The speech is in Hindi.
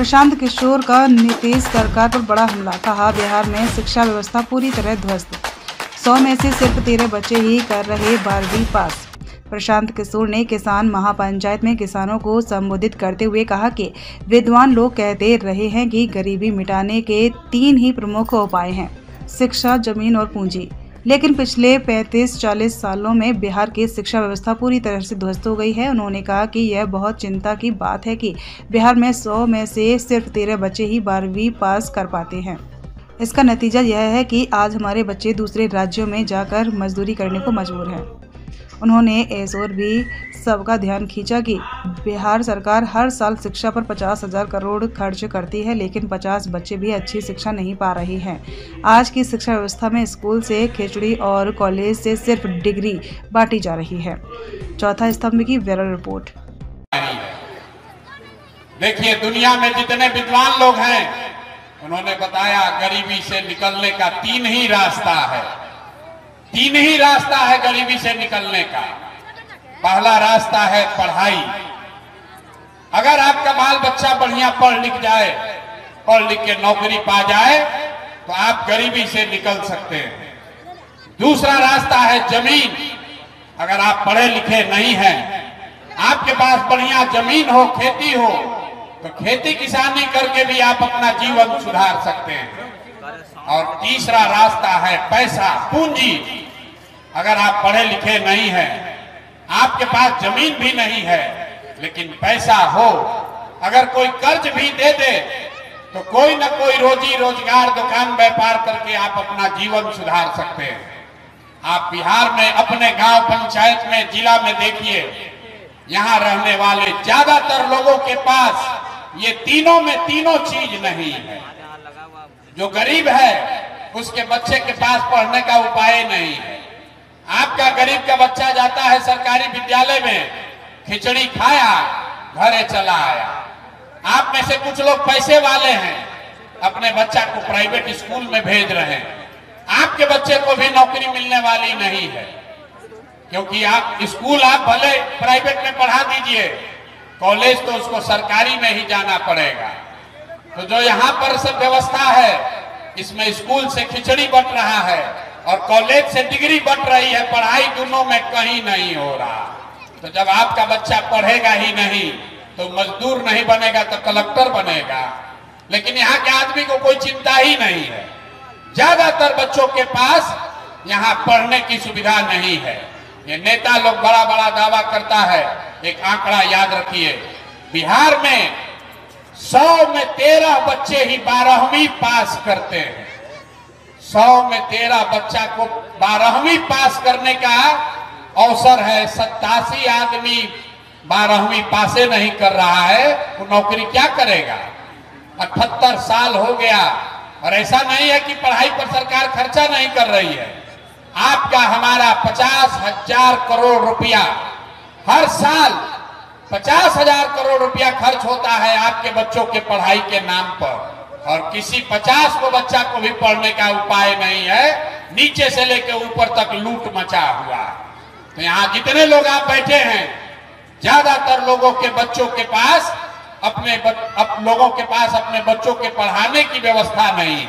प्रशांत किशोर का नीतीश सरकार पर बड़ा हमला। कहा, बिहार में शिक्षा व्यवस्था पूरी तरह ध्वस्त। 100 में से सिर्फ 13 बच्चे ही कर रहे 12वीं पास। प्रशांत किशोर ने किसान महापंचायत में किसानों को संबोधित करते हुए कहा कि विद्वान लोग कहते रहे हैं कि गरीबी मिटाने के 3 ही प्रमुख उपाय हैं, शिक्षा, जमीन और पूंजी। लेकिन पिछले 35-40 सालों में बिहार की शिक्षा व्यवस्था पूरी तरह से ध्वस्त हो गई है। उन्होंने कहा कि यह बहुत चिंता की बात है कि बिहार में 100 में से सिर्फ 13 बच्चे ही 12वीं पास कर पाते हैं। इसका नतीजा यह है कि आज हमारे बच्चे दूसरे राज्यों में जाकर मजदूरी करने को मजबूर हैं। उन्होंने इस ओर भी सबका ध्यान खींचा कि बिहार सरकार हर साल शिक्षा पर 50,000 करोड़ खर्च करती है, लेकिन 50 बच्चे भी अच्छी शिक्षा नहीं पा रहे हैं। आज की शिक्षा व्यवस्था में स्कूल से खिचड़ी और कॉलेज से सिर्फ डिग्री बांटी जा रही है। चौथा स्तंभ की ब्यूरो रिपोर्ट। देखिए, दुनिया में जितने विद्वान लोग हैं उन्होंने बताया गरीबी से निकलने का 3 ही रास्ता है। 3 ही रास्ता है गरीबी से निकलने का। पहला रास्ता है पढ़ाई। अगर आपका बाल बच्चा बढ़िया पढ़ लिख जाए, पढ़ लिख के नौकरी पा जाए, तो आप गरीबी से निकल सकते हैं। दूसरा रास्ता है जमीन। अगर आप पढ़े लिखे नहीं हैं, आपके पास बढ़िया जमीन हो, खेती हो, तो खेती किसानी करके भी आप अपना जीवन सुधार सकते हैं। और तीसरा रास्ता है पैसा, पूंजी। अगर आप पढ़े लिखे नहीं हैं, आपके पास जमीन भी नहीं है, लेकिन पैसा हो, अगर कोई कर्ज भी दे दे तो कोई ना कोई रोजी रोजगार, दुकान व्यापार करके आप अपना जीवन सुधार सकते हैं। आप बिहार में अपने गांव पंचायत में, जिला में देखिए, यहाँ रहने वाले ज्यादातर लोगों के पास ये तीनों में तीनों चीज नहीं है। जो गरीब है उसके बच्चे के पास पढ़ने का उपाय नहीं है। आपका गरीब का बच्चा जाता है सरकारी विद्यालय में, खिचड़ी खाया, घरे चला आया। आप में से कुछ लोग पैसे वाले हैं, अपने बच्चा को प्राइवेट स्कूल में भेज रहे हैं। आपके बच्चे को भी नौकरी मिलने वाली नहीं है, क्योंकि आप स्कूल आप भले प्राइवेट में पढ़ा दीजिए, कॉलेज तो उसको सरकारी में ही जाना पड़ेगा। तो जो यहाँ पर सब व्यवस्था है, इसमें स्कूल से खिचड़ी बंट रहा है और कॉलेज से डिग्री बंट रही है। पढ़ाई दोनों में कहीं नहीं हो रहा। तो जब आपका बच्चा पढ़ेगा ही नहीं तो मजदूर नहीं बनेगा तो कलेक्टर बनेगा। लेकिन यहाँ के आदमी को कोई चिंता ही नहीं है। ज्यादातर बच्चों के पास यहाँ पढ़ने की सुविधा नहीं है। ये नेता लोग बड़ा बड़ा दावा करता है। एक आंकड़ा याद रखिए, बिहार में 100 में 13 बच्चे ही 12वीं पास करते हैं। 100 में 13 बच्चा को 12वीं पास करने का अवसर है। 87 आदमी 12वीं पासे नहीं कर रहा है, वो नौकरी क्या करेगा? 78 साल हो गया और ऐसा नहीं है कि पढ़ाई पर सरकार खर्चा नहीं कर रही है। आपका हमारा 50,000 करोड़ रुपया हर साल 50,000 करोड़ रुपया खर्च होता है आपके बच्चों के पढ़ाई के नाम पर, और किसी 50 को बच्चा को भी पढ़ने का उपाय नहीं है। नीचे से लेकर ऊपर तक लूट मचा हुआ। तो यहाँ जितने लोग आप बैठे हैं, ज्यादातर लोगों के बच्चों के पास अपने बच्चों के पढ़ाने की व्यवस्था नहीं है।